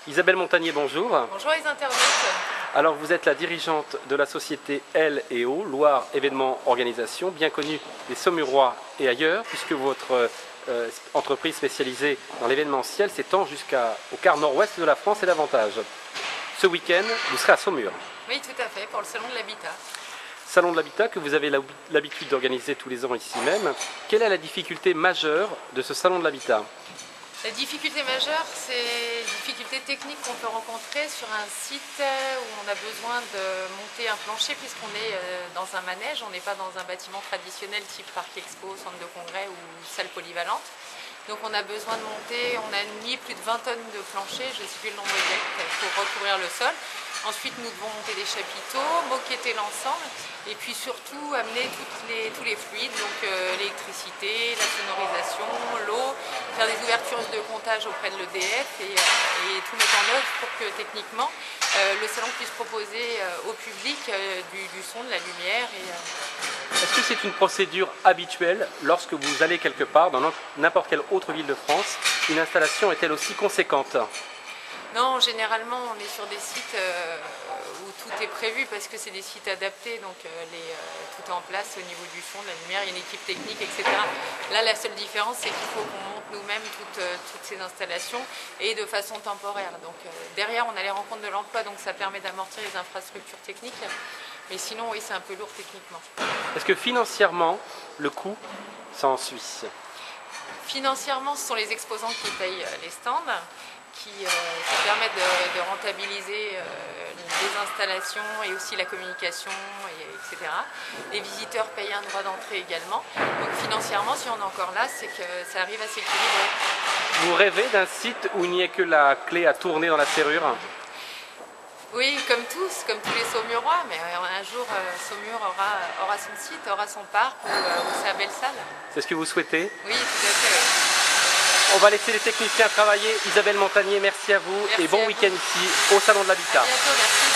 Isabelle Montagnier, bonjour. Bonjour les internautes. Alors vous êtes la dirigeante de la société L&O, Loire Événements Organisation, bien connue des Saumurois et ailleurs, puisque votre entreprise spécialisée dans l'événementiel s'étend jusqu'au quart nord-ouest de la France et davantage. Ce week-end, vous serez à Saumur. Oui, tout à fait, pour le Salon de l'Habitat. Salon de l'Habitat que vous avez l'habitude d'organiser tous les ans ici même. Quelle est la difficulté majeure de ce Salon de l'Habitat ? La difficulté majeure, c'est les difficultés techniques qu'on peut rencontrer sur un site où on a besoin de monter un plancher puisqu'on est dans un manège, on n'est pas dans un bâtiment traditionnel type parc expo, centre de congrès ou salle polyvalente. Donc on a besoin de monter, on a mis plus de 20 tonnes de plancher, je ne sais plus le nombre exact, pour recouvrir le sol. Ensuite nous devons monter des chapiteaux, moqueter l'ensemble et puis surtout amener tous les fluides, donc l'électricité, la sonorisation, l'eau, faire des ouvertures de comptage auprès de l'EDF et tout mettre en œuvre pour que techniquement le salon puisse proposer au public du son, de la lumière. Est-ce que c'est une procédure habituelle lorsque vous allez quelque part dans n'importe quelle autre ville de France? Une installation est-elle aussi conséquente? Non, généralement on est sur des sites où tout est prévu parce que c'est des sites adaptés, donc tout est en place au niveau du son, de la lumière, il y a une équipe technique, etc. Là, la seule différence, c'est qu'il faut qu'on monte nous-mêmes toutes ces installations et de façon temporaire. Donc derrière, on a les rencontres de l'emploi, donc ça permet d'amortir les infrastructures techniques. Mais sinon, oui, c'est un peu lourd techniquement. Est-ce que financièrement, le coût s'en suit? Financièrement, ce sont les exposants qui payent les stands, qui permettent de rentabiliser les installations et aussi la communication, etc. Les visiteurs payent un droit d'entrée également. Donc financièrement, si on est encore là, c'est que ça arrive à s'équilibrer. Vous rêvez d'un site où il n'y ait que la clé à tourner dans la serrure? Oui, comme tous les Saumurois, mais un jour Saumur aura son site, aura son parc ou sa belle salle. C'est ce que vous souhaitez? Oui, tout à fait. On va laisser les techniciens travailler. Isabelle Montagnier, merci à vous et bon week-end ici au Salon de l'Habitat. À bientôt, merci.